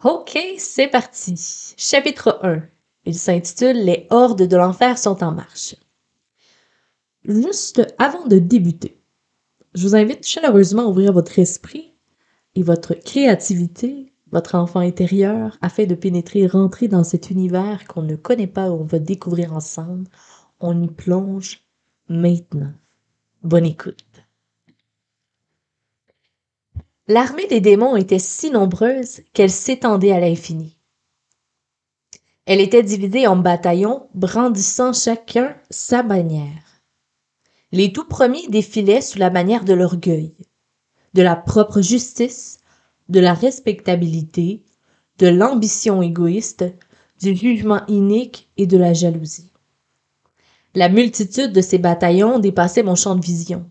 OK, c'est parti. Chapitre 1. Il s'intitule Les hordes de l'enfer sont en marche. Juste avant de débuter, je vous invite chaleureusement à ouvrir votre esprit et votre créativité, votre enfant intérieur, afin de pénétrer et rentrer dans cet univers qu'on ne connaît pas et on va découvrir ensemble. On y plonge maintenant. Bonne écoute. L'armée des démons était si nombreuse qu'elle s'étendait à l'infini. Elle était divisée en bataillons, brandissant chacun sa bannière. Les tout premiers défilaient sous la bannière de l'orgueil, de la propre justice, de la respectabilité, de l'ambition égoïste, du jugement inique et de la jalousie. La multitude de ces bataillons dépassait mon champ de vision,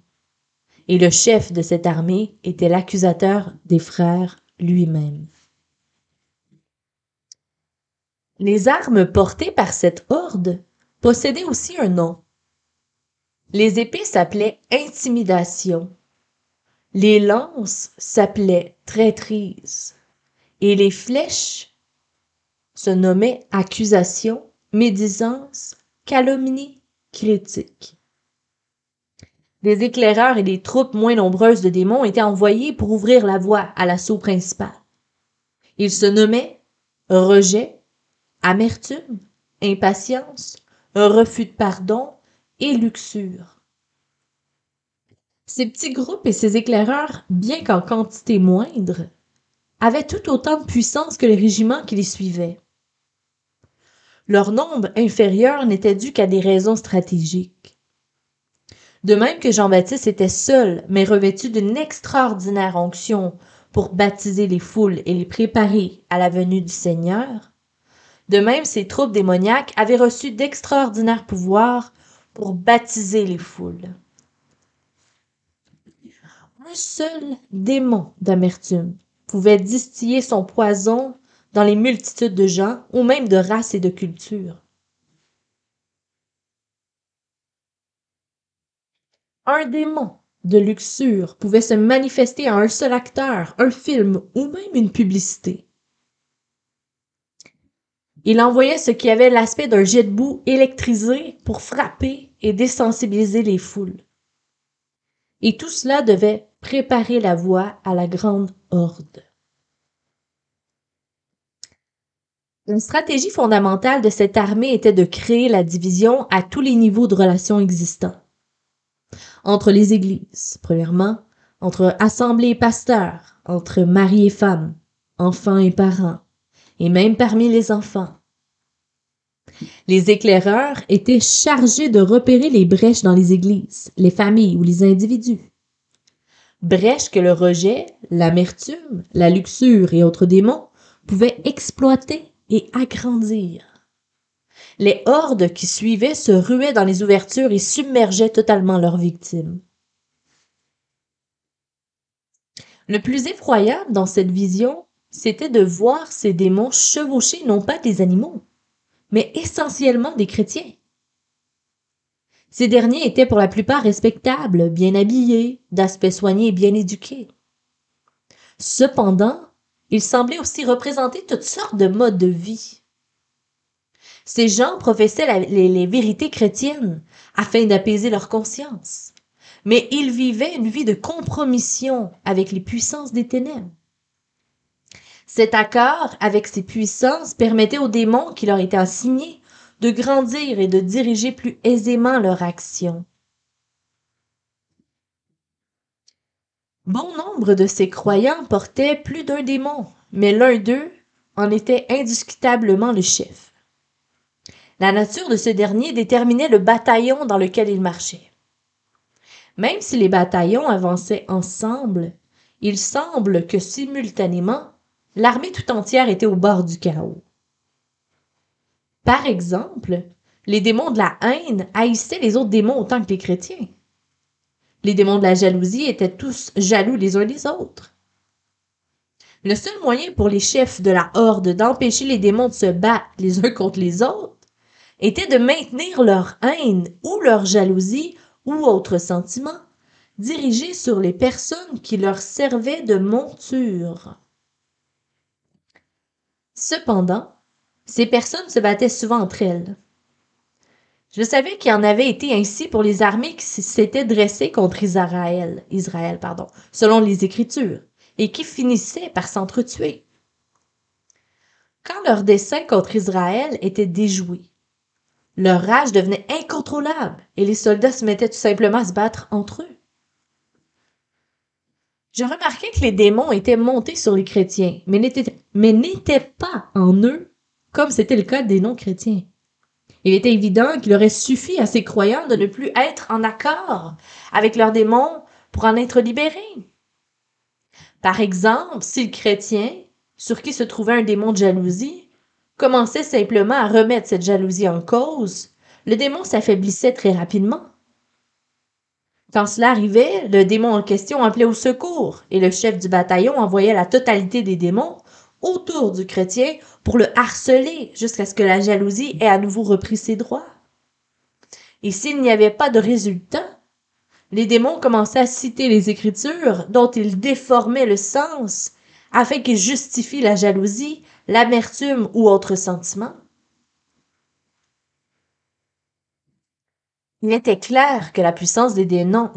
et le chef de cette armée était l'accusateur des frères lui-même. Les armes portées par cette horde possédaient aussi un nom. Les épées s'appelaient intimidation, les lances s'appelaient traîtrise, et les flèches se nommaient accusation, médisance, calomnie, critique. Des éclaireurs et des troupes moins nombreuses de démons étaient envoyés pour ouvrir la voie à l'assaut principal. Ils se nommaient rejet, amertume, impatience, refus de pardon et luxure. Ces petits groupes et ces éclaireurs, bien qu'en quantité moindre, avaient tout autant de puissance que les régiments qui les suivaient. Leur nombre inférieur n'était dû qu'à des raisons stratégiques. De même que Jean-Baptiste était seul, mais revêtu d'une extraordinaire onction pour baptiser les foules et les préparer à la venue du Seigneur, de même ces troupes démoniaques avaient reçu d'extraordinaires pouvoirs pour baptiser les foules. Un seul démon d'amertume pouvait distiller son poison dans les multitudes de gens ou même de races et de cultures. Un démon de luxure pouvait se manifester à un seul acteur, un film ou même une publicité. Il envoyait ce qui avait l'aspect d'un jet de boue électrisé pour frapper et désensibiliser les foules. Et tout cela devait préparer la voie à la grande horde. Une stratégie fondamentale de cette armée était de créer la division à tous les niveaux de relations existants. Entre les églises, premièrement, entre assemblées et pasteurs, entre mari et femme, enfants et parents, et même parmi les enfants. Les éclaireurs étaient chargés de repérer les brèches dans les églises, les familles ou les individus. Brèches que le rejet, l'amertume, la luxure et autres démons pouvaient exploiter et agrandir. Les hordes qui suivaient se ruaient dans les ouvertures et submergeaient totalement leurs victimes. Le plus effroyable dans cette vision, c'était de voir ces démons chevaucher non pas des animaux, mais essentiellement des chrétiens. Ces derniers étaient pour la plupart respectables, bien habillés, d'aspect soigné et bien éduqués. Cependant, ils semblaient aussi représenter toutes sortes de modes de vie. Ces gens professaient les vérités chrétiennes afin d'apaiser leur conscience, mais ils vivaient une vie de compromission avec les puissances des ténèbres. Cet accord avec ces puissances permettait aux démons qui leur étaient assignés de grandir et de diriger plus aisément leur action. Bon nombre de ces croyants portaient plus d'un démon, mais l'un d'eux en était indiscutablement le chef. La nature de ce dernier déterminait le bataillon dans lequel il marchait. Même si les bataillons avançaient ensemble, il semble que simultanément, l'armée tout entière était au bord du chaos. Par exemple, les démons de la haine haïssaient les autres démons autant que les chrétiens. Les démons de la jalousie étaient tous jaloux les uns des autres. Le seul moyen pour les chefs de la horde d'empêcher les démons de se battre les uns contre les autres était de maintenir leur haine ou leur jalousie ou autres sentiments dirigés sur les personnes qui leur servaient de monture. Cependant, ces personnes se battaient souvent entre elles. Je savais qu'il en avait été ainsi pour les armées qui s'étaient dressées contre Israël, selon les Écritures, et qui finissaient par s'entretuer. Quand leur dessein contre Israël était déjoué, leur rage devenait incontrôlable et les soldats se mettaient tout simplement à se battre entre eux. Je remarquais que les démons étaient montés sur les chrétiens, mais n'étaient pas en eux, comme c'était le cas des non-chrétiens. Il était évident qu'il aurait suffi à ces croyants de ne plus être en accord avec leurs démons pour en être libérés. Par exemple, si le chrétien, sur qui se trouvait un démon de jalousie, commençait simplement à remettre cette jalousie en cause, le démon s'affaiblissait très rapidement. Quand cela arrivait, le démon en question appelait au secours et le chef du bataillon envoyait la totalité des démons autour du chrétien pour le harceler jusqu'à ce que la jalousie ait à nouveau repris ses droits. Et s'il n'y avait pas de résultat, les démons commençaient à citer les Écritures dont ils déformaient le sens afin qu'ils justifient la jalousie, l'amertume ou autres sentiments. Il était clair que la puissance des démons,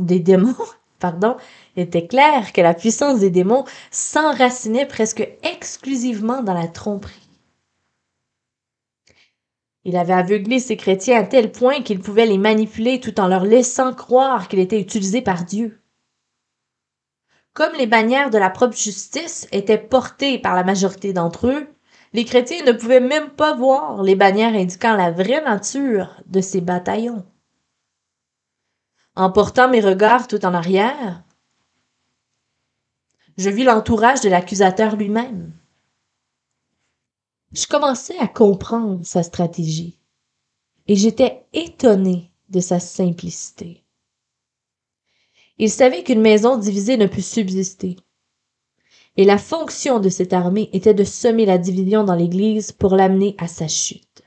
était clair que la puissance des démons s'enracinait presque exclusivement dans la tromperie. Il avait aveuglé ces chrétiens à tel point qu'il pouvait les manipuler tout en leur laissant croire qu'il était utilisé par Dieu. Comme les bannières de la propre justice étaient portées par la majorité d'entre eux, les chrétiens ne pouvaient même pas voir les bannières indiquant la vraie nature de ces bataillons. En portant mes regards tout en arrière, je vis l'entourage de l'accusateur lui-même. Je commençais à comprendre sa stratégie et j'étais étonné de sa simplicité. Il savait qu'une maison divisée ne put subsister. Et la fonction de cette armée était de semer la division dans l'Église pour l'amener à sa chute.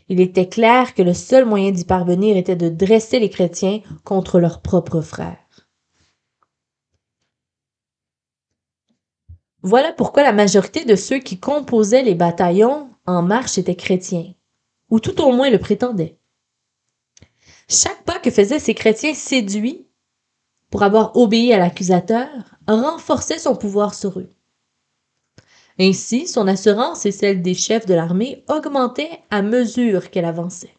Il était clair que le seul moyen d'y parvenir était de dresser les chrétiens contre leurs propres frères. Voilà pourquoi la majorité de ceux qui composaient les bataillons en marche étaient chrétiens, ou tout au moins le prétendaient. Chaque pas que faisaient ces chrétiens séduits, pour avoir obéi à l'accusateur, renforçait son pouvoir sur eux. Ainsi, son assurance et celle des chefs de l'armée augmentaient à mesure qu'elle avançait.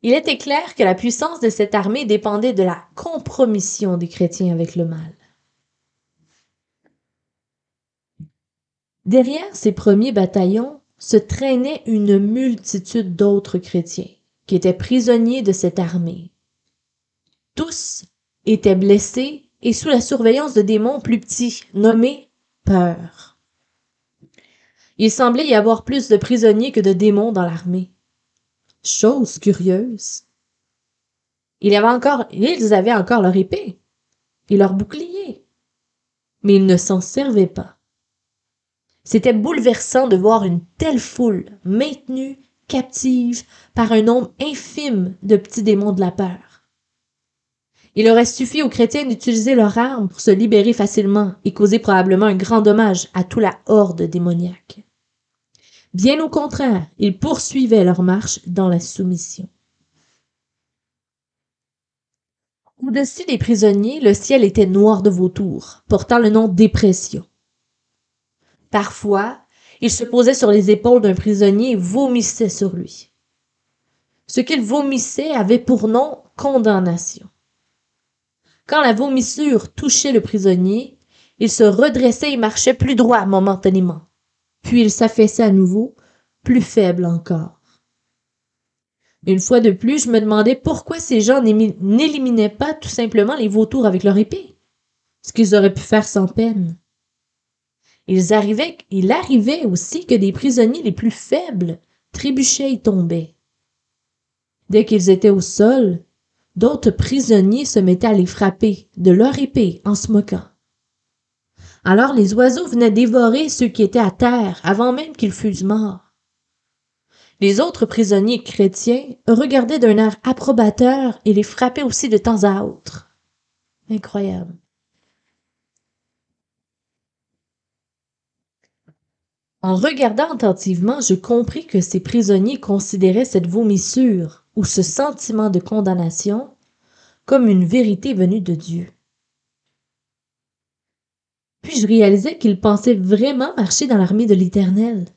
Il était clair que la puissance de cette armée dépendait de la compromission des chrétiens avec le mal. Derrière ces premiers bataillons se traînait une multitude d'autres chrétiens qui étaient prisonniers de cette armée. Tous étaient blessés et sous la surveillance de démons plus petits, nommés peur. Il semblait y avoir plus de prisonniers que de démons dans l'armée. Chose curieuse. Ils avaient encore leur épée et leur bouclier, mais ils ne s'en servaient pas. C'était bouleversant de voir une telle foule maintenue captive par un nombre infime de petits démons de la peur. Il aurait suffi aux chrétiens d'utiliser leurs armes pour se libérer facilement et causer probablement un grand dommage à toute la horde démoniaque. Bien au contraire, ils poursuivaient leur marche dans la soumission. Au-dessus des prisonniers, le ciel était noir de vautours, portant le nom d'Épression. Parfois, il se posait sur les épaules d'un prisonnier et vomissait sur lui. Ce qu'il vomissait avait pour nom condamnation. Quand la vomissure touchait le prisonnier, il se redressait et marchait plus droit momentanément. Puis il s'affaissait à nouveau, plus faible encore. Une fois de plus, je me demandais pourquoi ces gens n'éliminaient pas tout simplement les vautours avec leur épée, ce qu'ils auraient pu faire sans peine. Il arrivait aussi que des prisonniers les plus faibles trébuchaient et tombaient. Dès qu'ils étaient au sol, d'autres prisonniers se mettaient à les frapper de leur épée en se moquant. Alors les oiseaux venaient dévorer ceux qui étaient à terre avant même qu'ils fussent morts. Les autres prisonniers chrétiens regardaient d'un air approbateur et les frappaient aussi de temps à autre. Incroyable. En regardant attentivement, je compris que ces prisonniers considéraient cette vomissure ou ce sentiment de condamnation comme une vérité venue de Dieu. Puis je réalisais qu'ils pensaient vraiment marcher dans l'armée de l'Éternel.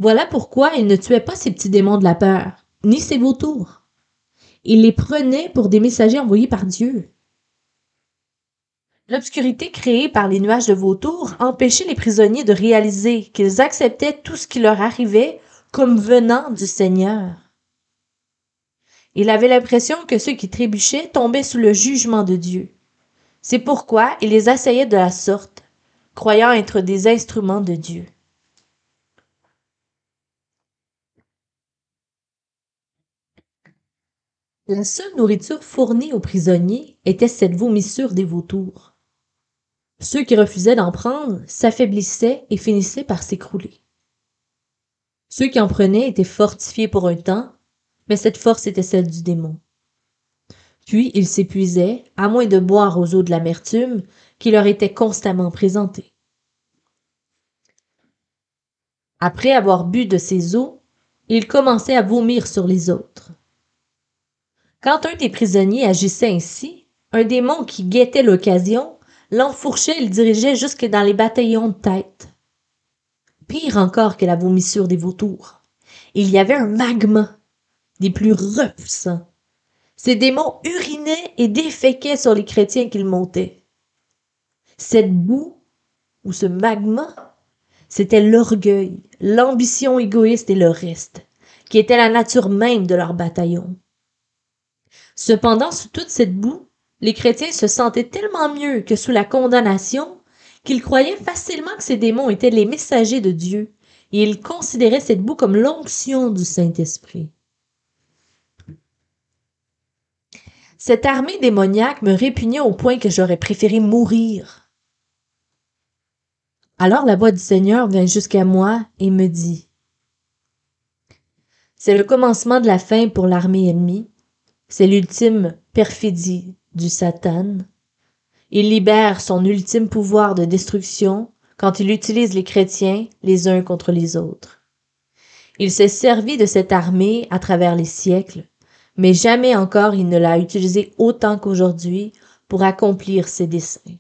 Voilà pourquoi ils ne tuaient pas ces petits démons de la peur, ni ces vautours. Ils les prenaient pour des messagers envoyés par Dieu. L'obscurité créée par les nuages de vautours empêchait les prisonniers de réaliser qu'ils acceptaient tout ce qui leur arrivait comme venant du Seigneur. Il avait l'impression que ceux qui trébuchaient tombaient sous le jugement de Dieu. C'est pourquoi il les assaillait de la sorte, croyant être des instruments de Dieu. La seule nourriture fournie aux prisonniers était cette vomissure des vautours. Ceux qui refusaient d'en prendre s'affaiblissaient et finissaient par s'écrouler. Ceux qui en prenaient étaient fortifiés pour un temps, mais cette force était celle du démon. Puis ils s'épuisaient, à moins de boire aux eaux de l'amertume qui leur étaient constamment présentées. Après avoir bu de ces eaux, ils commençaient à vomir sur les autres. Quand un des prisonniers agissait ainsi, un démon qui guettait l'occasion l'enfourchait et le dirigeait jusque dans les bataillons de tête. Pire encore que la vomissure des vautours, il y avait un magma, des plus repoussants. Ces démons urinaient et déféquaient sur les chrétiens qu'ils montaient. Cette boue, ou ce magma, c'était l'orgueil, l'ambition égoïste et le reste, qui était la nature même de leur bataillon. Cependant, sous toute cette boue, les chrétiens se sentaient tellement mieux que sous la condamnation qu'ils croyaient facilement que ces démons étaient les messagers de Dieu, et ils considéraient cette boue comme l'onction du Saint-Esprit. Cette armée démoniaque me répugnait au point que j'aurais préféré mourir. Alors la voix du Seigneur vint jusqu'à moi et me dit: « C'est le commencement de la fin pour l'armée ennemie, c'est l'ultime perfidie du Satan. Il libère son ultime pouvoir de destruction quand il utilise les chrétiens les uns contre les autres. Il s'est servi de cette armée à travers les siècles, mais jamais encore il ne l'a utilisée autant qu'aujourd'hui pour accomplir ses desseins.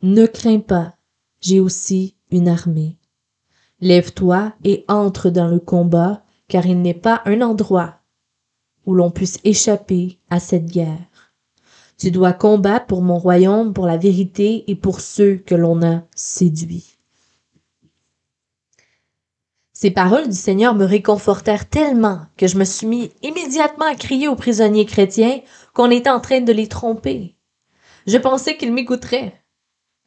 Ne crains pas, j'ai aussi une armée. Lève-toi et entre dans le combat, car il n'est pas un endroit où l'on puisse échapper à cette guerre. Tu dois combattre pour mon royaume, pour la vérité et pour ceux que l'on a séduits. » Ces paroles du Seigneur me réconfortèrent tellement que je me suis mis immédiatement à crier aux prisonniers chrétiens qu'on était en train de les tromper. Je pensais qu'ils m'écouteraient.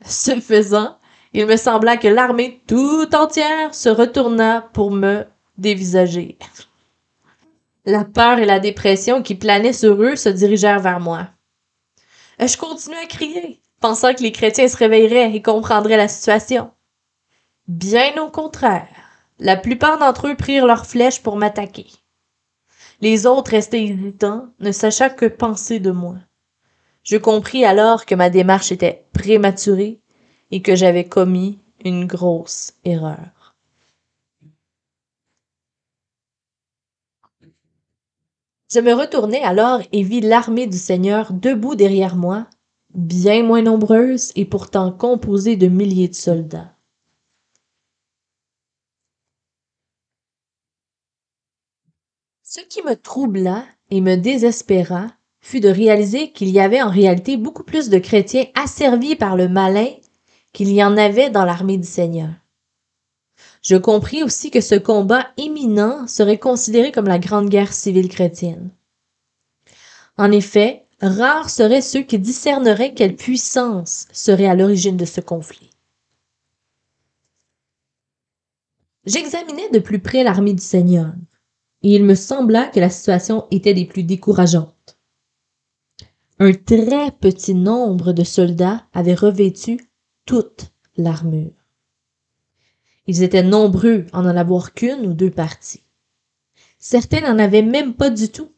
Ce faisant, il me sembla que l'armée tout entière se retourna pour me dévisager. La peur et la dépression qui planaient sur eux se dirigèrent vers moi. Je continuais à crier, pensant que les chrétiens se réveilleraient et comprendraient la situation. Bien au contraire, la plupart d'entre eux prirent leurs flèches pour m'attaquer. Les autres restaient hésitants, ne sachant que penser de moi. Je compris alors que ma démarche était prématurée et que j'avais commis une grosse erreur. Je me retournai alors et vis l'armée du Seigneur debout derrière moi, bien moins nombreuse et pourtant composée de milliers de soldats. Ce qui me troubla et me désespéra fut de réaliser qu'il y avait en réalité beaucoup plus de chrétiens asservis par le malin qu'il y en avait dans l'armée du Seigneur. Je compris aussi que ce combat imminent serait considéré comme la grande guerre civile chrétienne. En effet, rares seraient ceux qui discerneraient quelle puissance serait à l'origine de ce conflit. J'examinais de plus près l'armée du Seigneur, et il me sembla que la situation était des plus décourageantes. Un très petit nombre de soldats avaient revêtu toute l'armure. Ils étaient nombreux à n'en avoir qu'une ou deux parties. Certains n'en avaient même pas du tout.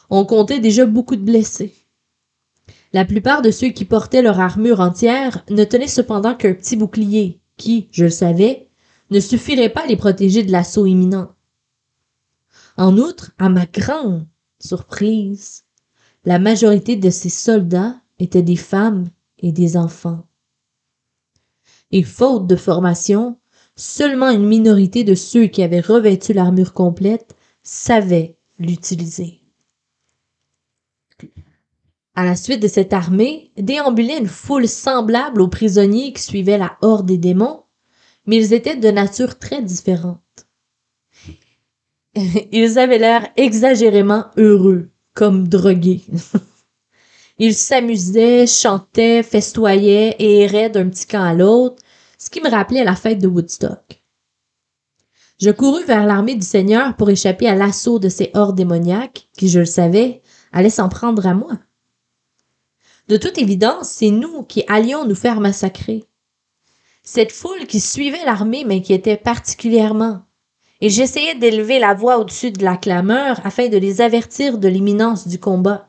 On comptait déjà beaucoup de blessés. La plupart de ceux qui portaient leur armure entière ne tenaient cependant qu'un petit bouclier qui, je le savais, ne suffirait pas à les protéger de l'assaut imminent. En outre, à ma grande surprise, la majorité de ces soldats étaient des femmes et des enfants. Et faute de formation, seulement une minorité de ceux qui avaient revêtu l'armure complète savaient l'utiliser. À la suite de cette armée, déambulait une foule semblable aux prisonniers qui suivaient la horde des démons, mais ils étaient de nature très différente. Ils avaient l'air exagérément heureux, comme drogués. Ils s'amusaient, chantaient, festoyaient et erraient d'un petit camp à l'autre, ce qui me rappelait la fête de Woodstock. Je courus vers l'armée du Seigneur pour échapper à l'assaut de ces hordes démoniaques, qui, je le savais, allaient s'en prendre à moi. De toute évidence, c'est nous qui allions nous faire massacrer. Cette foule qui suivait l'armée m'inquiétait particulièrement, et j'essayais d'élever la voix au-dessus de la clameur afin de les avertir de l'imminence du combat.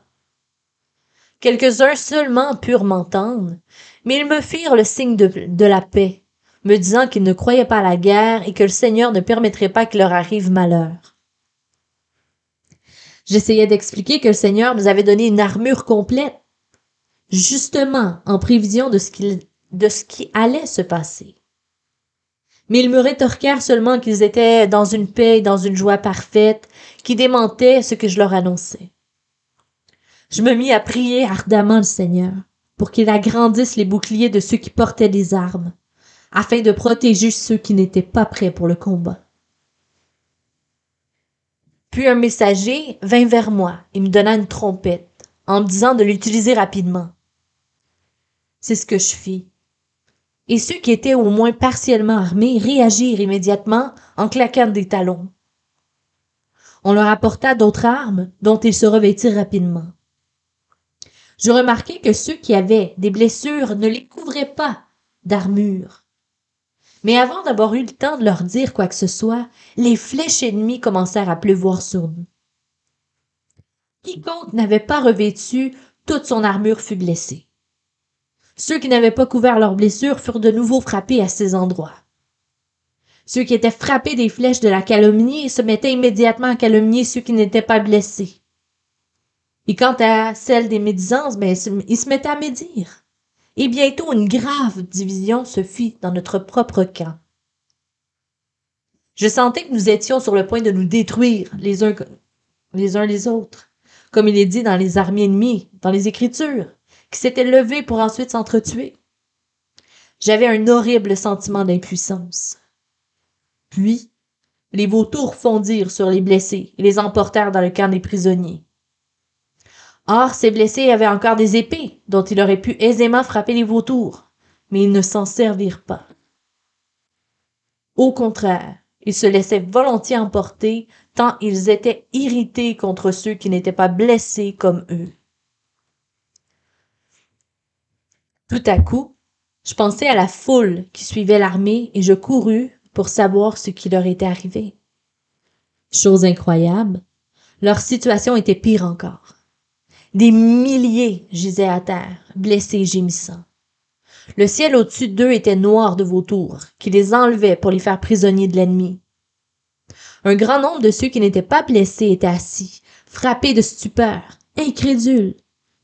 Quelques-uns seulement purent m'entendre, mais ils me firent le signe de la paix, me disant qu'ils ne croyaient pas à la guerre et que le Seigneur ne permettrait pas qu'il leur arrive malheur. J'essayais d'expliquer que le Seigneur nous avait donné une armure complète, justement en prévision de ce qui allait se passer. Mais ils me rétorquèrent seulement qu'ils étaient dans une paix et dans une joie parfaite, qui démentait ce que je leur annonçais. Je me mis à prier ardemment le Seigneur, pour qu'il agrandisse les boucliers de ceux qui portaient des armes, afin de protéger ceux qui n'étaient pas prêts pour le combat. Puis un messager vint vers moi et me donna une trompette, en me disant de l'utiliser rapidement. C'est ce que je fis. Et ceux qui étaient au moins partiellement armés réagirent immédiatement en claquant des talons. On leur apporta d'autres armes dont ils se revêtirent rapidement. Je remarquai que ceux qui avaient des blessures ne les couvraient pas d'armure. Mais avant d'avoir eu le temps de leur dire quoi que ce soit, les flèches ennemies commencèrent à pleuvoir sur nous. Quiconque n'avait pas revêtu toute son armure fut blessé. Ceux qui n'avaient pas couvert leurs blessures furent de nouveau frappés à ces endroits. Ceux qui étaient frappés des flèches de la calomnie se mettaient immédiatement à calomnier ceux qui n'étaient pas blessés. Et quant à celle des médisances, ils se mettaient à médire. Et bientôt une grave division se fit dans notre propre camp. Je sentais que nous étions sur le point de nous détruire les uns les autres, comme il est dit dans les armées ennemies, dans les Écritures, qui s'étaient levées pour ensuite s'entretuer. J'avais un horrible sentiment d'impuissance. Puis, les vautours fondirent sur les blessés et les emportèrent dans le camp des prisonniers. Or, ces blessés avaient encore des épées, dont il aurait pu aisément frapper les vautours, mais ils ne s'en servirent pas. Au contraire, ils se laissaient volontiers emporter, tant ils étaient irrités contre ceux qui n'étaient pas blessés comme eux. Tout à coup, je pensai à la foule qui suivait l'armée et je courus pour savoir ce qui leur était arrivé. Chose incroyable, leur situation était pire encore. Des milliers gisaient à terre, blessés et gémissants. Le ciel au-dessus d'eux était noir de vautours, qui les enlevaient pour les faire prisonniers de l'ennemi. Un grand nombre de ceux qui n'étaient pas blessés étaient assis, frappés de stupeur, incrédules,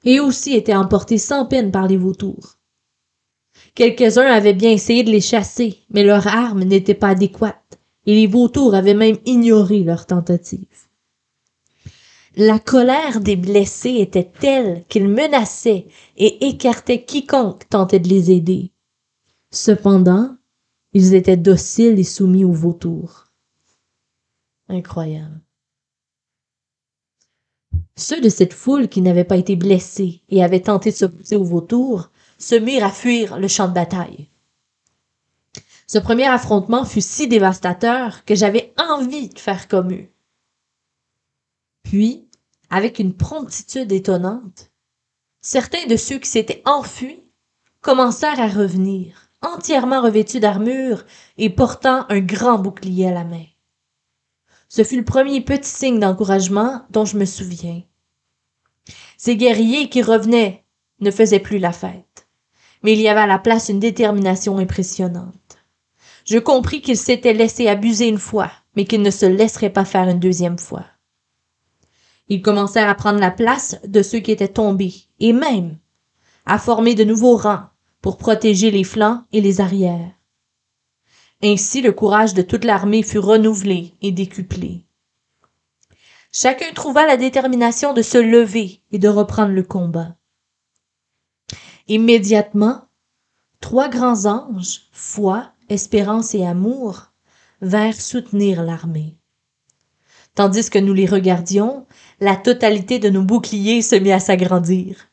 et aussi étaient emportés sans peine par les vautours. Quelques-uns avaient bien essayé de les chasser, mais leurs armes n'étaient pas adéquates, et les vautours avaient même ignoré leur tentative. La colère des blessés était telle qu'ils menaçaient et écartaient quiconque tentait de les aider. Cependant, ils étaient dociles et soumis aux vautours. Incroyable. Ceux de cette foule qui n'avaient pas été blessés et avaient tenté de s'opposer aux vautours se mirent à fuir le champ de bataille. Ce premier affrontement fut si dévastateur que j'avais envie de faire comme eux. Puis, avec une promptitude étonnante, certains de ceux qui s'étaient enfuis commencèrent à revenir, entièrement revêtus d'armure et portant un grand bouclier à la main. Ce fut le premier petit signe d'encouragement dont je me souviens. Ces guerriers qui revenaient ne faisaient plus la fête, mais il y avait à la place une détermination impressionnante. Je compris qu'il s'était laissé abuser une fois, mais qu'il ne se laisserait pas faire une deuxième fois. Ils commencèrent à prendre la place de ceux qui étaient tombés, et même à former de nouveaux rangs pour protéger les flancs et les arrières. Ainsi, le courage de toute l'armée fut renouvelé et décuplé. Chacun trouva la détermination de se lever et de reprendre le combat. Immédiatement, 3 grands anges, foi, espérance et amour, vinrent soutenir l'armée. Tandis que nous les regardions, la totalité de nos boucliers se mit à s'agrandir.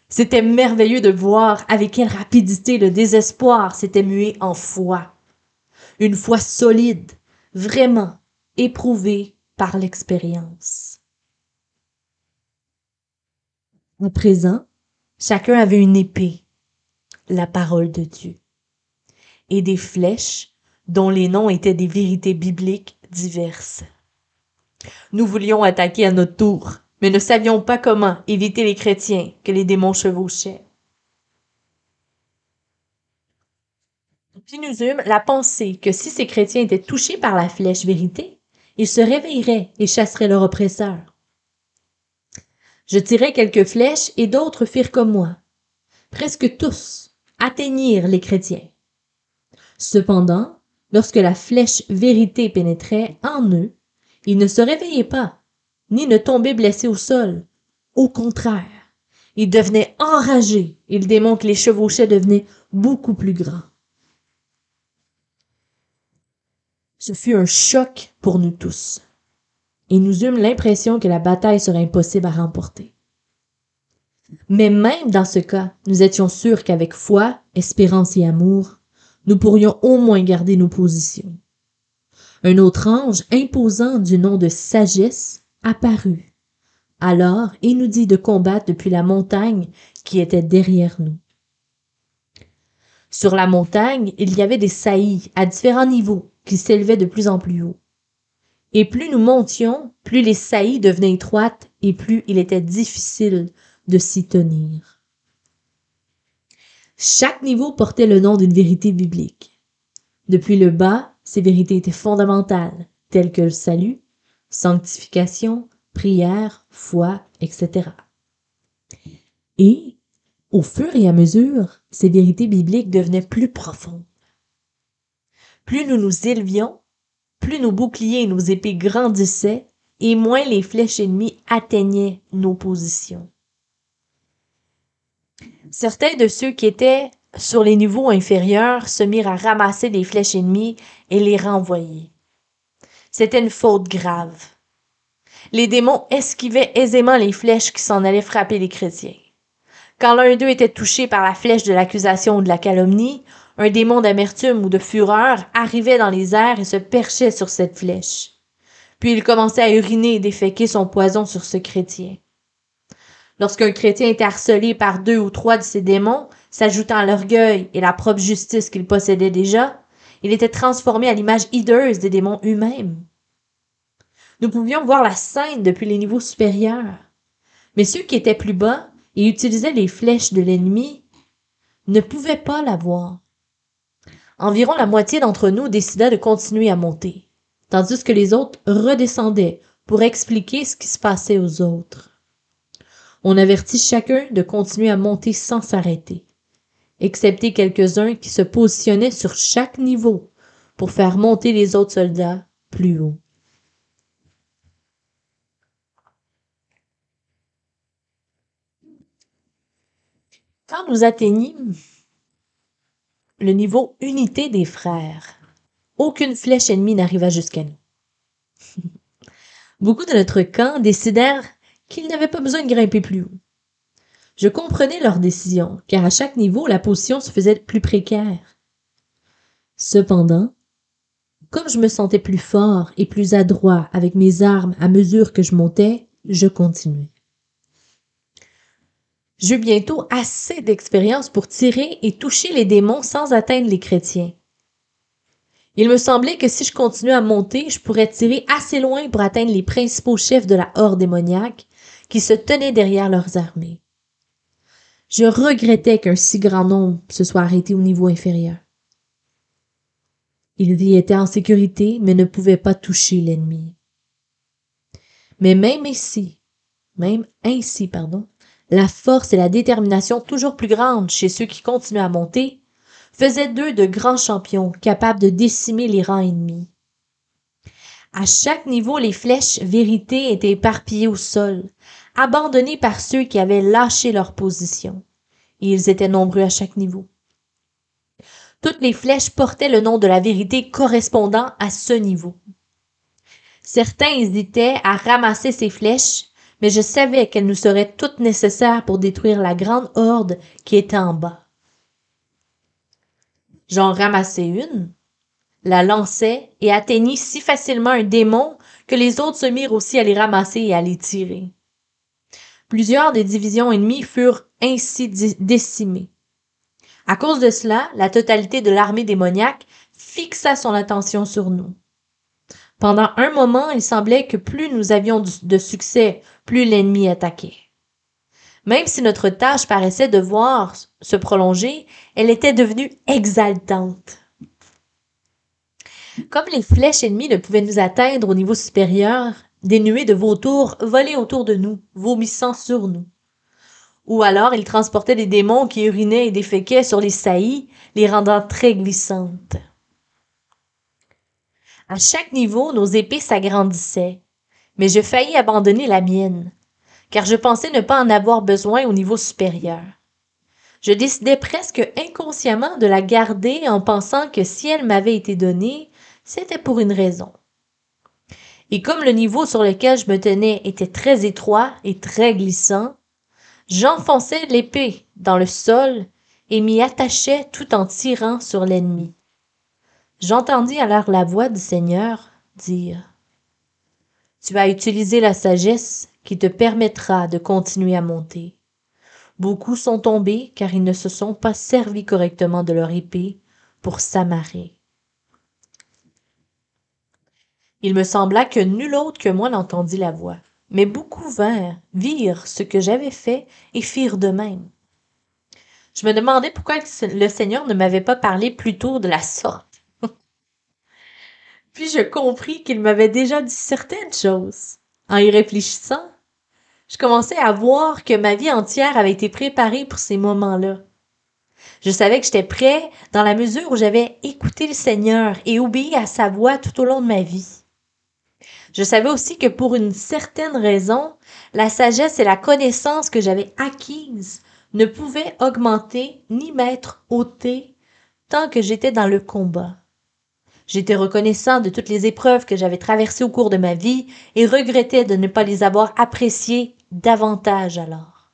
C'était merveilleux de voir avec quelle rapidité le désespoir s'était mué en foi. Une foi solide, vraiment éprouvée par l'expérience. À présent, chacun avait une épée, la parole de Dieu, et des flèches dont les noms étaient des vérités bibliques diverses. Nous voulions attaquer à notre tour, mais ne savions pas comment éviter les chrétiens que les démons chevauchaient. Puis nous eûmes la pensée que si ces chrétiens étaient touchés par la flèche vérité, ils se réveilleraient et chasseraient leurs oppresseurs. Je tirai quelques flèches et d'autres firent comme moi. Presque tous atteignirent les chrétiens. Cependant, lorsque la flèche vérité pénétrait en eux, ils ne se réveillaient pas, ni ne tombaient blessés au sol. Au contraire, ils devenaient enragés et le démon qui les chevauchait devenait beaucoup plus grand. Ce fut un choc pour nous tous, et nous eûmes l'impression que la bataille serait impossible à remporter. Mais même dans ce cas, nous étions sûrs qu'avec foi, espérance et amour, nous pourrions au moins garder nos positions. Un autre ange, imposant du nom de sagesse, apparut. Alors, il nous dit de combattre depuis la montagne qui était derrière nous. Sur la montagne, il y avait des saillies à différents niveaux qui s'élevaient de plus en plus haut. Et plus nous montions, plus les saillies devenaient étroites et plus il était difficile de s'y tenir. Chaque niveau portait le nom d'une vérité biblique. Depuis le bas, ces vérités étaient fondamentales, telles que le salut, sanctification, prière, foi, etc. Et, au fur et à mesure, ces vérités bibliques devenaient plus profondes. Plus nous nous élevions, plus nos boucliers et nos épées grandissaient, et moins les flèches ennemies atteignaient nos positions. Certains de ceux qui étaient sur les niveaux inférieurs se mirent à ramasser les flèches ennemies et les renvoyer. C'était une faute grave. Les démons esquivaient aisément les flèches qui s'en allaient frapper les chrétiens. Quand l'un d'eux était touché par la flèche de l'accusation ou de la calomnie, un démon d'amertume ou de fureur arrivait dans les airs et se perchait sur cette flèche. Puis il commençait à uriner et déféquer son poison sur ce chrétien. Lorsqu'un chrétien était harcelé par 2 ou 3 de ces démons, s'ajoutant à l'orgueil et la propre justice qu'il possédait déjà, il était transformé à l'image hideuse des démons eux-mêmes. Nous pouvions voir la scène depuis les niveaux supérieurs. Mais ceux qui étaient plus bas et utilisaient les flèches de l'ennemi ne pouvaient pas la voir. Environ la moitié d'entre nous décida de continuer à monter, tandis que les autres redescendaient pour expliquer ce qui se passait aux autres. On avertit chacun de continuer à monter sans s'arrêter, excepté quelques-uns qui se positionnaient sur chaque niveau pour faire monter les autres soldats plus haut. Quand nous atteignîmes le niveau unité des frères, aucune flèche ennemie n'arriva jusqu'à nous. Beaucoup de notre camp décidèrent qu'ils n'avaient pas besoin de grimper plus haut. Je comprenais leur décision, car à chaque niveau, la position se faisait plus précaire. Cependant, comme je me sentais plus fort et plus adroit avec mes armes à mesure que je montais, je continuais. J'eus bientôt assez d'expérience pour tirer et toucher les démons sans atteindre les chrétiens. Il me semblait que si je continuais à monter, je pourrais tirer assez loin pour atteindre les principaux chefs de la horde démoniaque qui se tenaient derrière leurs armées. Je regrettais qu'un si grand nombre se soit arrêté au niveau inférieur. Ils y étaient en sécurité, mais ne pouvaient pas toucher l'ennemi. Mais même ainsi, la force et la détermination toujours plus grandes chez ceux qui continuaient à monter faisaient d'eux de grands champions capables de décimer les rangs ennemis. À chaque niveau, les flèches vérité étaient éparpillées au sol, abandonnées par ceux qui avaient lâché leur position. Et ils étaient nombreux à chaque niveau. Toutes les flèches portaient le nom de la vérité correspondant à ce niveau. Certains hésitaient à ramasser ces flèches, mais je savais qu'elles nous seraient toutes nécessaires pour détruire la grande horde qui était en bas. J'en ramassai une, la lançai et atteignis si facilement un démon que les autres se mirent aussi à les ramasser et à les tirer. Plusieurs des divisions ennemies furent ainsi décimées. À cause de cela, la totalité de l'armée démoniaque fixa son attention sur nous. Pendant un moment, il semblait que plus nous avions de succès, plus l'ennemi attaquait. Même si notre tâche paraissait devoir se prolonger, elle était devenue exaltante. Comme les flèches ennemies ne pouvaient nous atteindre au niveau supérieur, des nuées de vautours volaient autour de nous, vomissant sur nous. Ou alors ils transportaient des démons qui urinaient et déféquaient sur les saillies, les rendant très glissantes. À chaque niveau, nos épées s'agrandissaient, mais je faillis abandonner la mienne, car je pensais ne pas en avoir besoin au niveau supérieur. Je décidai presque inconsciemment de la garder en pensant que si elle m'avait été donnée, c'était pour une raison. Et comme le niveau sur lequel je me tenais était très étroit et très glissant, j'enfonçai l'épée dans le sol et m'y attachai tout en tirant sur l'ennemi. J'entendis alors la voix du Seigneur dire « Tu as utilisé la sagesse qui te permettra de continuer à monter. Beaucoup sont tombés car ils ne se sont pas servis correctement de leur épée pour s'amarrer. » Il me sembla que nul autre que moi n'entendit la voix, mais beaucoup virent ce que j'avais fait et firent de même. Je me demandais pourquoi le Seigneur ne m'avait pas parlé plus tôt de la sorte. Puis je compris qu'il m'avait déjà dit certaines choses. En y réfléchissant, je commençais à voir que ma vie entière avait été préparée pour ces moments-là. Je savais que j'étais prêt dans la mesure où j'avais écouté le Seigneur et obéi à sa voix tout au long de ma vie. Je savais aussi que pour une certaine raison, la sagesse et la connaissance que j'avais acquises ne pouvaient augmenter ni m'être ôtées tant que j'étais dans le combat. J'étais reconnaissant de toutes les épreuves que j'avais traversées au cours de ma vie et regrettais de ne pas les avoir appréciées davantage alors.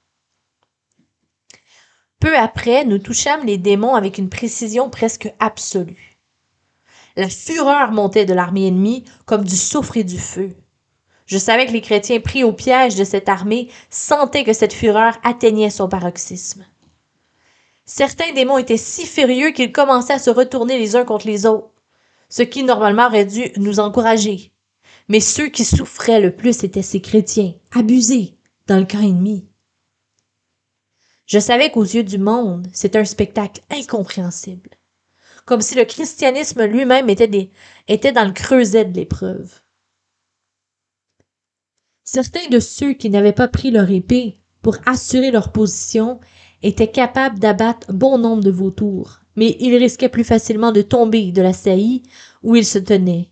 Peu après, nous touchâmes les démons avec une précision presque absolue. La fureur montait de l'armée ennemie comme du soufre et du feu. Je savais que les chrétiens pris au piège de cette armée sentaient que cette fureur atteignait son paroxysme. Certains démons étaient si furieux qu'ils commençaient à se retourner les uns contre les autres, ce qui normalement aurait dû nous encourager. Mais ceux qui souffraient le plus étaient ces chrétiens, abusés dans le camp ennemi. Je savais qu'aux yeux du monde, c'était un spectacle incompréhensible, comme si le christianisme lui-même était dans le creuset de l'épreuve. Certains de ceux qui n'avaient pas pris leur épée pour assurer leur position étaient capables d'abattre bon nombre de vautours, mais ils risquaient plus facilement de tomber de la saillie où ils se tenaient.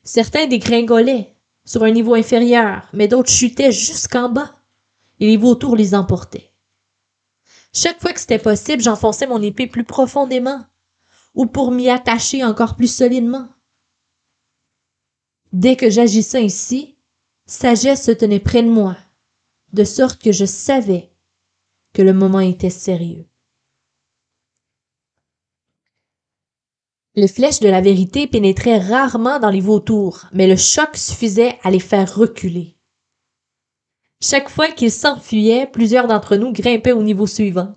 Certains dégringolaient sur un niveau inférieur, mais d'autres chutaient jusqu'en bas, et les vautours les emportaient. Chaque fois que c'était possible, j'enfonçais mon épée plus profondément, ou pour m'y attacher encore plus solidement. Dès que j'agissais ainsi, sagesse se tenait près de moi, de sorte que je savais que le moment était sérieux. Les flèches de la vérité pénétraient rarement dans les vautours, mais le choc suffisait à les faire reculer. Chaque fois qu'ils s'enfuyaient, plusieurs d'entre nous grimpaient au niveau suivant.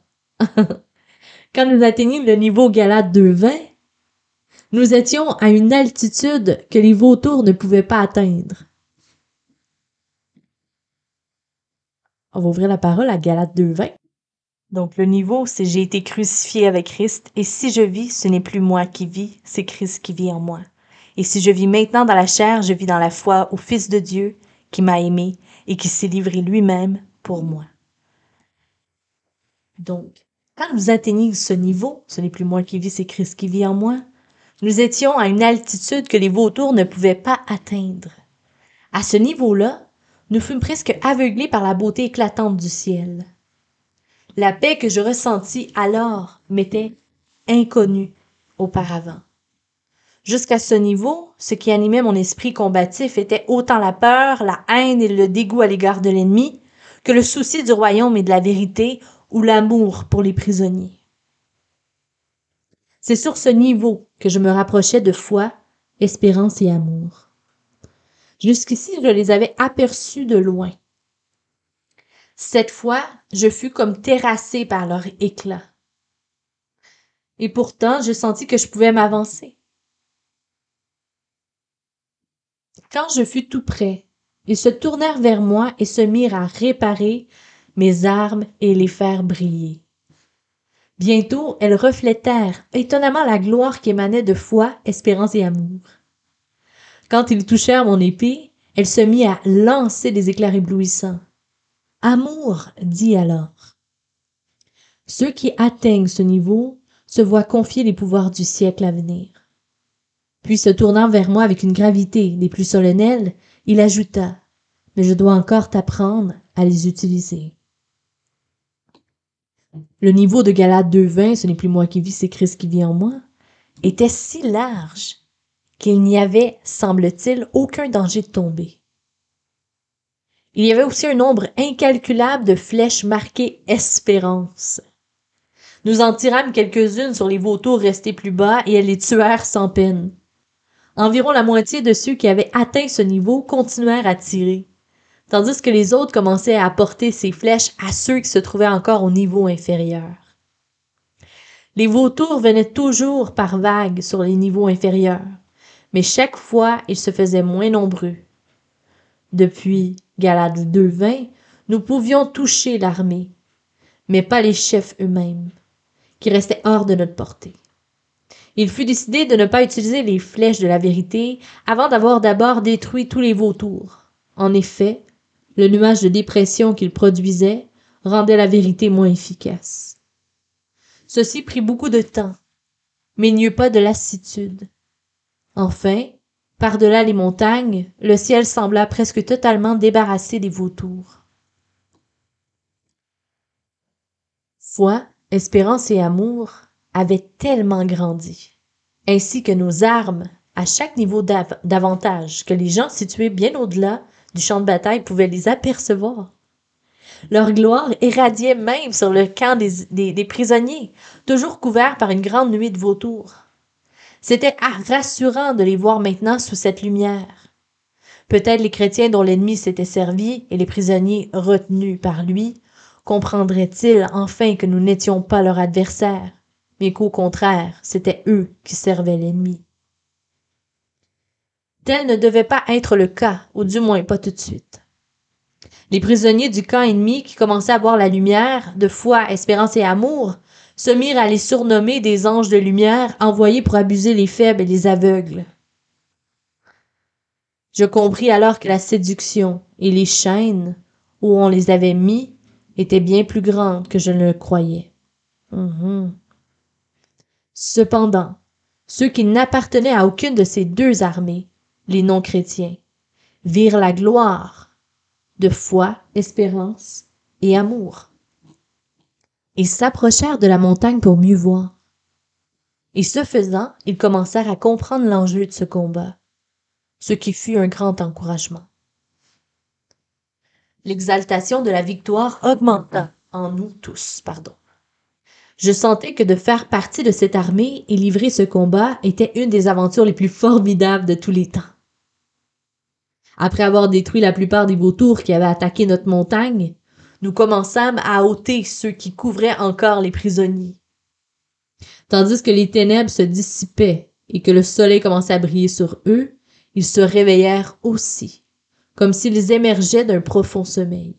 Quand nous atteignîmes le niveau Galate 2:20, nous étions à une altitude que les vautours ne pouvaient pas atteindre. On va ouvrir la parole à Galate 2:20. Donc, le niveau, c'est j'ai été crucifié avec Christ, et si je vis, ce n'est plus moi qui vis, c'est Christ qui vit en moi. Et si je vis maintenant dans la chair, je vis dans la foi au Fils de Dieu qui m'a aimé et qui s'est livré lui-même pour moi. Donc, quand nous atteignons ce niveau, ce n'est plus moi qui vis, c'est Christ qui vit en moi, nous étions à une altitude que les vautours ne pouvaient pas atteindre. À ce niveau-là, nous fûmes presque aveuglés par la beauté éclatante du ciel. La paix que je ressentis alors m'était inconnue auparavant. Jusqu'à ce niveau, ce qui animait mon esprit combatif était autant la peur, la haine et le dégoût à l'égard de l'ennemi que le souci du royaume et de la vérité ou l'amour pour les prisonniers. C'est sur ce niveau que je me rapprochais de foi, espérance et amour. Jusqu'ici, je les avais aperçus de loin. Cette fois, je fus comme terrassée par leur éclat. Et pourtant, je sentis que je pouvais m'avancer. Quand je fus tout près, ils se tournèrent vers moi et se mirent à réparer mes armes et les faire briller. Bientôt, elles reflétèrent étonnamment la gloire qui émanait de foi, espérance et amour. Quand ils touchèrent mon épée, elle se mit à lancer des éclairs éblouissants. Amour, dit alors. Ceux qui atteignent ce niveau se voient confier les pouvoirs du siècle à venir. Puis se tournant vers moi avec une gravité des plus solennelles, il ajouta « Mais je dois encore t'apprendre à les utiliser. » Le niveau de Galates 2:20, ce n'est plus moi qui vis, c'est Christ qui vit en moi, était si large qu'il n'y avait, semble-t-il, aucun danger de tomber. Il y avait aussi un nombre incalculable de flèches marquées « Espérance ». Nous en tirâmes quelques-unes sur les vautours restés plus bas et elles les tuèrent sans peine. Environ la moitié de ceux qui avaient atteint ce niveau continuèrent à tirer, tandis que les autres commençaient à apporter ces flèches à ceux qui se trouvaient encore au niveau inférieur. Les vautours venaient toujours par vagues sur les niveaux inférieurs, mais chaque fois ils se faisaient moins nombreux. Depuis Galates 2:20, nous pouvions toucher l'armée, mais pas les chefs eux-mêmes, qui restaient hors de notre portée. Il fut décidé de ne pas utiliser les flèches de la vérité avant d'avoir d'abord détruit tous les vautours. En effet, le nuage de dépression qu'ils produisaient rendait la vérité moins efficace. Ceci prit beaucoup de temps, mais il n'y eut pas de lassitude. Enfin, par-delà les montagnes, le ciel sembla presque totalement débarrassé des vautours. Foi, espérance et amour avaient tellement grandi, ainsi que nos armes, à chaque niveau d'avantage, que les gens situés bien au-delà du champ de bataille pouvaient les apercevoir. Leur gloire irradiait même sur le camp des prisonniers, toujours couverts par une grande nuée de vautours. C'était rassurant de les voir maintenant sous cette lumière. Peut-être les chrétiens dont l'ennemi s'était servi et les prisonniers retenus par lui comprendraient-ils enfin que nous n'étions pas leurs adversaires, mais qu'au contraire, c'étaient eux qui servaient l'ennemi. Tel ne devait pas être le cas, ou du moins pas tout de suite. Les prisonniers du camp ennemi qui commençaient à voir la lumière, de foi, espérance et amour, se mirent à les surnommer des anges de lumière envoyés pour abuser les faibles et les aveugles. Je compris alors que la séduction et les chaînes où on les avait mis étaient bien plus grandes que je ne le croyais. Cependant, ceux qui n'appartenaient à aucune de ces deux armées, les non-chrétiens, virent la gloire de foi, espérance et amour. Ils s'approchèrent de la montagne pour mieux voir. Et ce faisant, ils commencèrent à comprendre l'enjeu de ce combat, ce qui fut un grand encouragement. L'exaltation de la victoire augmenta en nous tous, Je sentais que de faire partie de cette armée et livrer ce combat était une des aventures les plus formidables de tous les temps. Après avoir détruit la plupart des vautours qui avaient attaqué notre montagne, nous commençâmes à ôter ceux qui couvraient encore les prisonniers. Tandis que les ténèbres se dissipaient et que le soleil commençait à briller sur eux, ils se réveillèrent aussi, comme s'ils émergeaient d'un profond sommeil.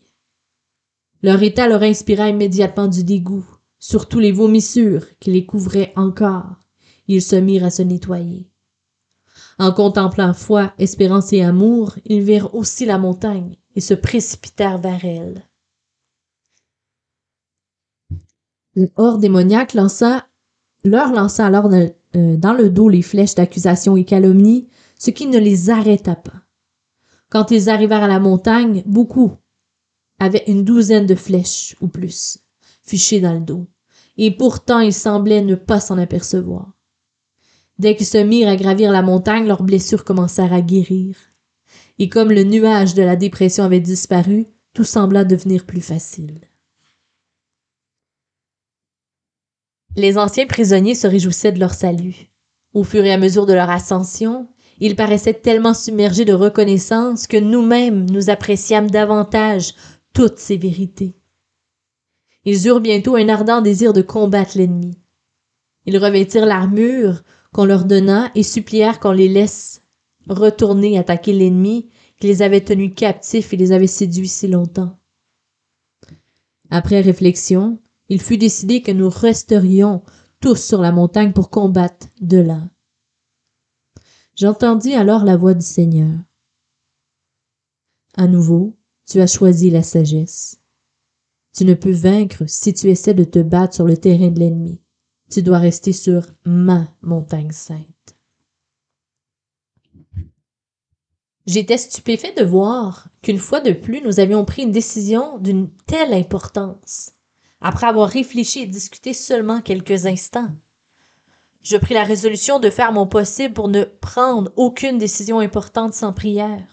Leur état leur inspira immédiatement du dégoût, surtout les vomissures qui les couvraient encore. Ils se mirent à se nettoyer. En contemplant foi, espérance et amour, ils virent aussi la montagne et se précipitèrent vers elle. Le horde démoniaque leur lança alors dans le dos les flèches d'accusation et calomnie, ce qui ne les arrêta pas. Quand ils arrivèrent à la montagne, beaucoup avaient une douzaine de flèches ou plus, fichées dans le dos, et pourtant ils semblaient ne pas s'en apercevoir. Dès qu'ils se mirent à gravir la montagne, leurs blessures commencèrent à guérir. Et comme le nuage de la dépression avait disparu, tout sembla devenir plus facile. Les anciens prisonniers se réjouissaient de leur salut. Au fur et à mesure de leur ascension, ils paraissaient tellement submergés de reconnaissance que nous-mêmes nous appréciâmes davantage toutes ces vérités. Ils eurent bientôt un ardent désir de combattre l'ennemi. Ils revêtirent l'armure qu'on leur donna et supplièrent qu'on les laisse retourner attaquer l'ennemi qui les avait tenus captifs et les avait séduits si longtemps. Après réflexion, il fut décidé que nous resterions tous sur la montagne pour combattre de là. J'entendis alors la voix du Seigneur. À nouveau, tu as choisi la sagesse. Tu ne peux vaincre si tu essaies de te battre sur le terrain de l'ennemi. Tu dois rester sur ma montagne sainte. J'étais stupéfait de voir qu'une fois de plus, nous avions pris une décision d'une telle importance, après avoir réfléchi et discuté seulement quelques instants. Je pris la résolution de faire mon possible pour ne prendre aucune décision importante sans prière.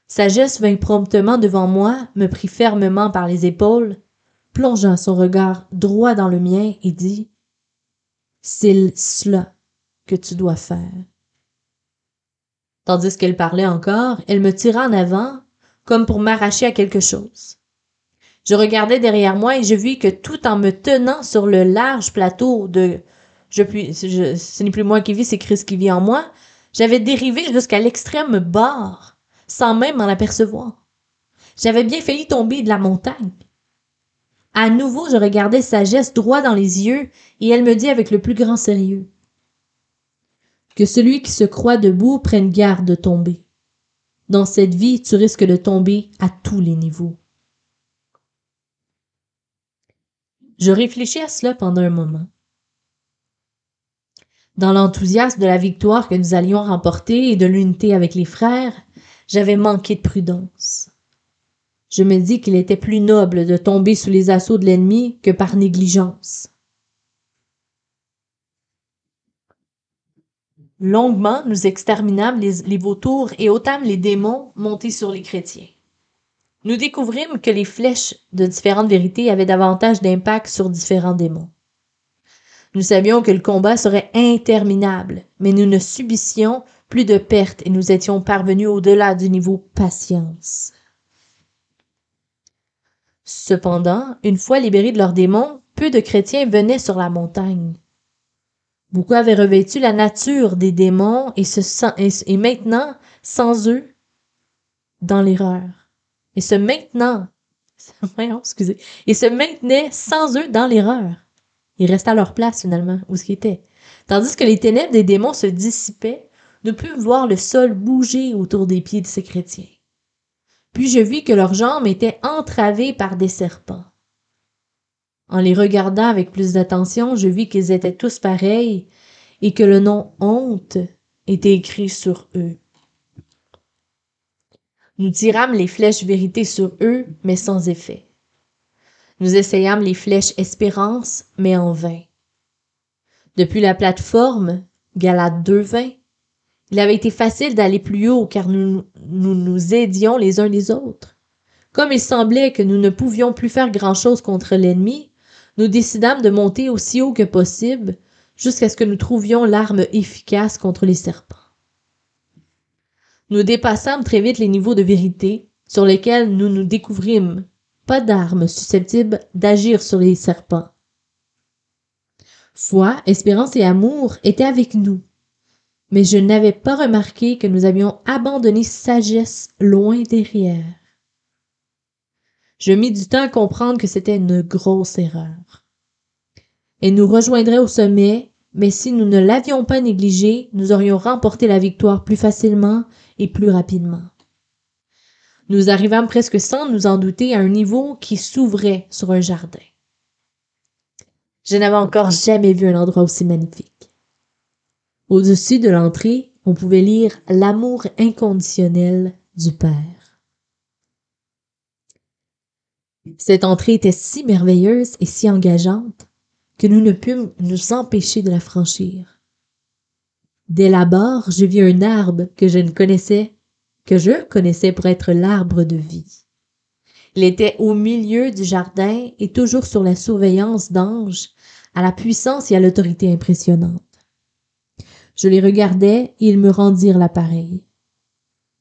Sagesse vint promptement devant moi, me prit fermement par les épaules, plongea son regard droit dans le mien et dit « C'est cela que tu dois faire. » Tandis qu'elle parlait encore, elle me tira en avant, comme pour m'arracher à quelque chose. Je regardai derrière moi et je vis que tout en me tenant sur le large plateau de ce n'est plus moi qui vis, c'est Christ qui vit en moi, j'avais dérivé jusqu'à l'extrême bord, sans même m'en apercevoir. J'avais bien failli tomber de la montagne. À nouveau, je regardais Sagesse droit dans les yeux et elle me dit avec le plus grand sérieux que celui qui se croit debout prenne garde de tomber. Dans cette vie, tu risques de tomber à tous les niveaux. Je réfléchis à cela pendant un moment. Dans l'enthousiasme de la victoire que nous allions remporter et de l'unité avec les frères, j'avais manqué de prudence. Je me dis qu'il était plus noble de tomber sous les assauts de l'ennemi que par négligence. Longuement, nous exterminâmes les vautours et ôtâmes les démons montés sur les chrétiens. Nous découvrîmes que les flèches de différentes vérités avaient davantage d'impact sur différents démons. Nous savions que le combat serait interminable, mais nous ne subissions plus de pertes et nous étions parvenus au-delà du niveau patience. Cependant, une fois libérés de leurs démons, peu de chrétiens venaient sur la montagne. Beaucoup avaient revêtu la nature des démons et maintenant, sans eux, dans l'erreur. Et se maintenaient sans eux dans l'erreur. Ils restaient à leur place finalement, où ce qu'ils étaient. Tandis que les ténèbres des démons se dissipaient, nous pûmes voir le sol bouger autour des pieds de ces chrétiens. Puis je vis que leurs jambes étaient entravées par des serpents. En les regardant avec plus d'attention, je vis qu'ils étaient tous pareils et que le nom honte était écrit sur eux. Nous tirâmes les flèches vérité sur eux, mais sans effet. Nous essayâmes les flèches espérance, mais en vain. Depuis la plateforme, Galates 2:20, il avait été facile d'aller plus haut car nous aidions les uns les autres. Comme il semblait que nous ne pouvions plus faire grand-chose contre l'ennemi, nous décidâmes de monter aussi haut que possible jusqu'à ce que nous trouvions l'arme efficace contre les serpents. Nous dépassâmes très vite les niveaux de vérité sur lesquels nous nous découvrîmes pas d'armes susceptibles d'agir sur les serpents. Foi, espérance et amour étaient avec nous, mais je n'avais pas remarqué que nous avions abandonné sagesse loin derrière. Je mis du temps à comprendre que c'était une grosse erreur. Elle nous rejoindrait au sommet, mais si nous ne l'avions pas négligée, nous aurions remporté la victoire plus facilement et plus rapidement. Nous arrivâmes presque sans nous en douter à un niveau qui s'ouvrait sur un jardin. Je n'avais encore jamais vu un endroit aussi magnifique. Au-dessus de l'entrée, on pouvait lire l'amour inconditionnel du Père. Cette entrée était si merveilleuse et si engageante que nous ne pûmes nous empêcher de la franchir. Dès l'abord, je vis un arbre que je connaissais pour être l'arbre de vie. Il était au milieu du jardin et toujours sur la surveillance d'anges, à la puissance et à l'autorité impressionnante. Je les regardais et ils me rendirent l'appareil.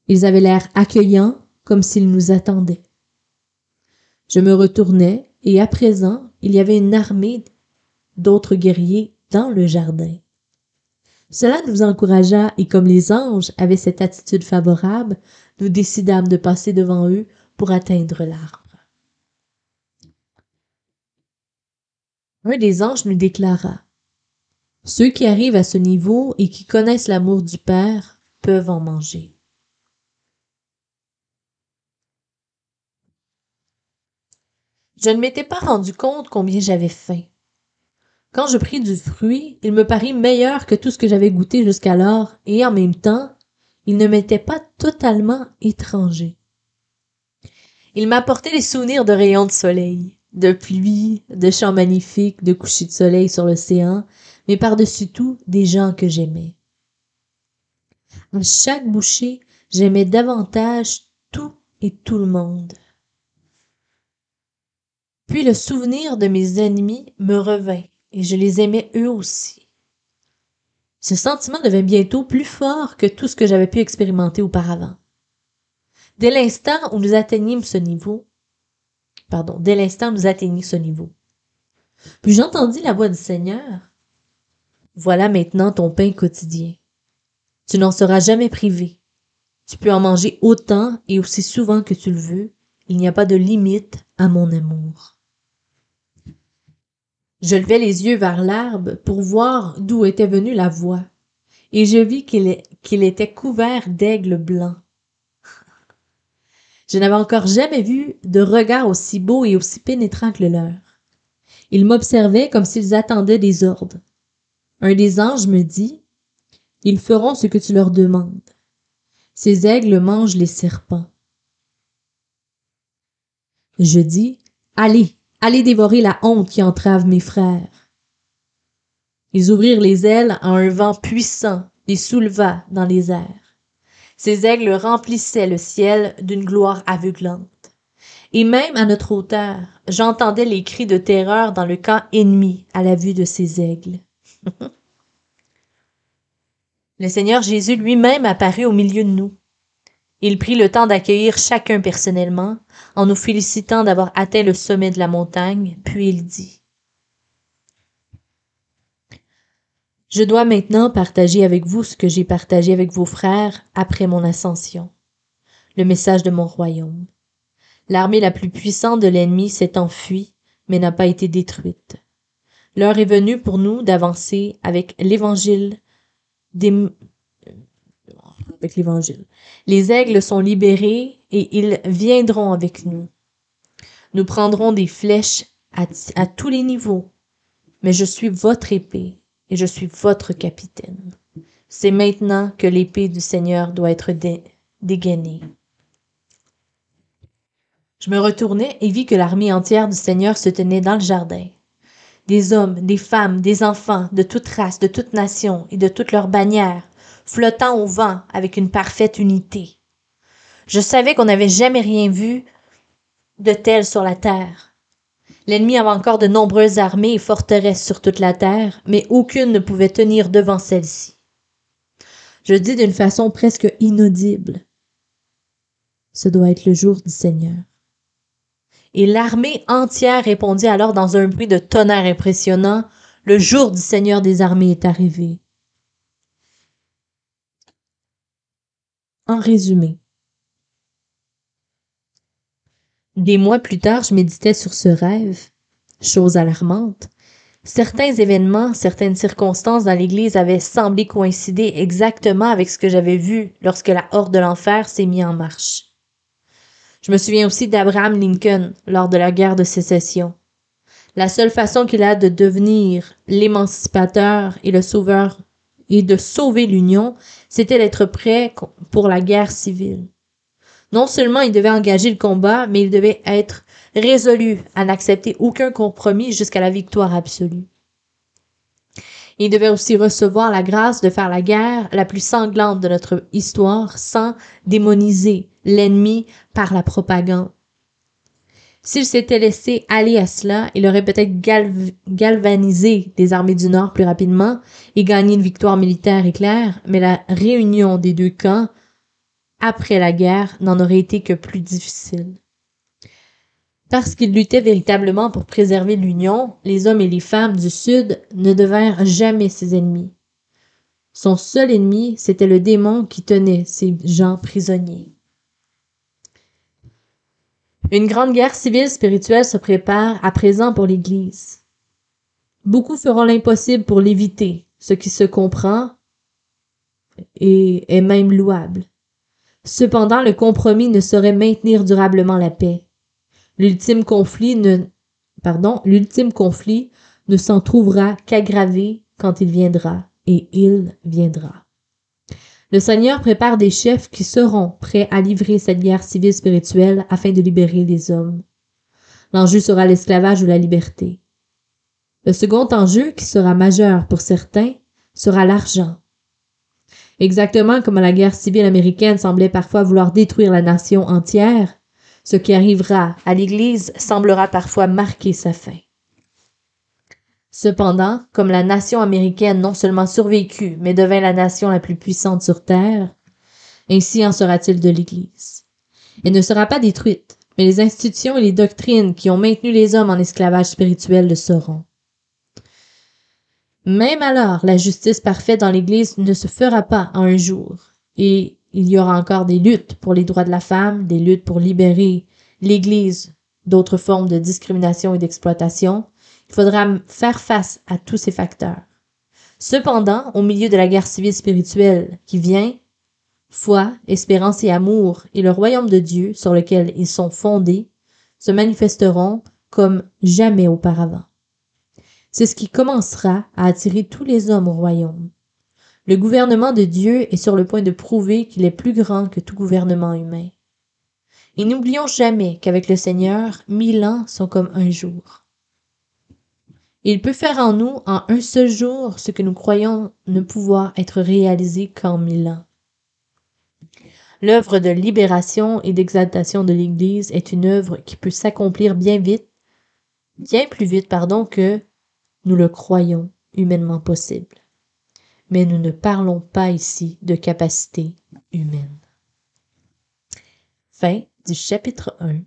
Ils avaient l'air accueillants, comme s'ils nous attendaient. Je me retournai, et à présent, il y avait une armée d'autres guerriers dans le jardin. Cela nous encouragea, et comme les anges avaient cette attitude favorable, nous décidâmes de passer devant eux pour atteindre l'arbre. Un des anges nous déclara: « Ceux qui arrivent à ce niveau et qui connaissent l'amour du Père peuvent en manger. » Je ne m'étais pas rendu compte combien j'avais faim. Quand je pris du fruit, il me parut meilleur que tout ce que j'avais goûté jusqu'alors, et en même temps, il ne m'était pas totalement étranger. Il m'apportait des souvenirs de rayons de soleil, de pluie, de champs magnifiques, de couchers de soleil sur l'océan, mais par-dessus tout, des gens que j'aimais. À chaque bouchée, j'aimais davantage tout et tout le monde. Puis le souvenir de mes ennemis me revint, et je les aimais eux aussi. Ce sentiment devint bientôt plus fort que tout ce que j'avais pu expérimenter auparavant. Dès l'instant où nous atteignîmes ce niveau, puis j'entendis la voix du Seigneur: « Voilà maintenant ton pain quotidien. Tu n'en seras jamais privé. Tu peux en manger autant et aussi souvent que tu le veux. Il n'y a pas de limite à mon amour. » Je levai les yeux vers l'arbre pour voir d'où était venue la voix, et je vis qu'il était couvert d'aigles blancs. Je n'avais encore jamais vu de regard aussi beau et aussi pénétrant que le leur. Ils m'observaient comme s'ils attendaient des ordres. Un des anges me dit: « Ils feront ce que tu leur demandes. Ces aigles mangent les serpents. » Je dis: « Allez, allez dévorer la honte qui entrave mes frères. » Ils ouvrirent les ailes à un vent puissant et souleva dans les airs. Ces aigles remplissaient le ciel d'une gloire aveuglante. Et même à notre hauteur, j'entendais les cris de terreur dans le camp ennemi à la vue de ces aigles. Le Seigneur Jésus lui-même apparut au milieu de nous. Il prit le temps d'accueillir chacun personnellement, en nous félicitant d'avoir atteint le sommet de la montagne, puis il dit: « Je dois maintenant partager avec vous ce que j'ai partagé avec vos frères après mon ascension, le message de mon royaume. L'armée la plus puissante de l'ennemi s'est enfuie, mais n'a pas été détruite. L'heure est venue pour nous d'avancer avec l'évangile. Les aigles sont libérés et ils viendront avec nous. Nous prendrons des flèches à tous les niveaux, mais je suis votre épée et je suis votre capitaine. C'est maintenant que l'épée du Seigneur doit être dégainée. » Je me retournai et vis que l'armée entière du Seigneur se tenait dans le jardin. Des hommes, des femmes, des enfants, de toute race, de toute nation et de toutes leurs bannières, flottant au vent avec une parfaite unité. Je savais qu'on n'avait jamais rien vu de tel sur la terre. L'ennemi avait encore de nombreuses armées et forteresses sur toute la terre, mais aucune ne pouvait tenir devant celle-ci. Je dis d'une façon presque inaudible: ce doit être le jour du Seigneur. Et l'armée entière répondit alors dans un bruit de tonnerre impressionnant: le jour du Seigneur des armées est arrivé. En résumé, Des mois plus tard, je méditais sur ce rêve. Chose alarmante. Certains événements, certaines circonstances dans l'Église avaient semblé coïncider exactement avec ce que j'avais vu lorsque la horde de l'enfer s'est mise en marche. Je me souviens aussi d'Abraham Lincoln lors de la guerre de sécession. La seule façon qu'il a de devenir l'émancipateur et le sauveur et de sauver l'Union, c'était d'être prêt pour la guerre civile. Non seulement il devait engager le combat, mais il devait être résolu à n'accepter aucun compromis jusqu'à la victoire absolue. Il devait aussi recevoir la grâce de faire la guerre la plus sanglante de notre histoire sans démoniser l'ennemi par la propagande. S'il s'était laissé aller à cela, il aurait peut-être galvanisé les armées du Nord plus rapidement et gagné une victoire militaire éclair, mais la réunion des deux camps après la guerre n'en aurait été que plus difficile. Parce qu'il luttait véritablement pour préserver l'Union, les hommes et les femmes du Sud ne devinrent jamais ses ennemis. Son seul ennemi, c'était le démon qui tenait ces gens prisonniers. Une grande guerre civile spirituelle se prépare à présent pour l'Église. Beaucoup feront l'impossible pour l'éviter, ce qui se comprend et est même louable. Cependant, le compromis ne saurait maintenir durablement la paix. L'ultime conflit ne s'en trouvera qu'aggravé quand il viendra, et il viendra. Le Seigneur prépare des chefs qui seront prêts à livrer cette guerre civile spirituelle afin de libérer les hommes. L'enjeu sera l'esclavage ou la liberté. Le second enjeu, qui sera majeur pour certains, sera l'argent. Exactement comme la guerre civile américaine semblait parfois vouloir détruire la nation entière, ce qui arrivera à l'Église semblera parfois marquer sa fin. Cependant, comme la nation américaine non seulement survécut, mais devint la nation la plus puissante sur Terre, ainsi en sera-t-il de l'Église. Elle ne sera pas détruite, mais les institutions et les doctrines qui ont maintenu les hommes en esclavage spirituel le seront. Même alors, la justice parfaite dans l'Église ne se fera pas en un jour, et il y aura encore des luttes pour les droits de la femme, des luttes pour libérer l'Église d'autres formes de discrimination et d'exploitation. Il faudra faire face à tous ces facteurs. Cependant, au milieu de la guerre civile spirituelle qui vient, foi, espérance et amour et le royaume de Dieu sur lequel ils sont fondés se manifesteront comme jamais auparavant. C'est ce qui commencera à attirer tous les hommes au royaume. Le gouvernement de Dieu est sur le point de prouver qu'il est plus grand que tout gouvernement humain. Et n'oublions jamais qu'avec le Seigneur, 1000 ans sont comme un jour. Il peut faire en nous, en un seul jour, ce que nous croyons ne pouvoir être réalisé qu'en 1000 ans. L'œuvre de libération et d'exaltation de l'Église est une œuvre qui peut s'accomplir bien plus vite, que nous le croyons humainement possible. Mais nous ne parlons pas ici de capacité humaine. Fin du chapitre 1.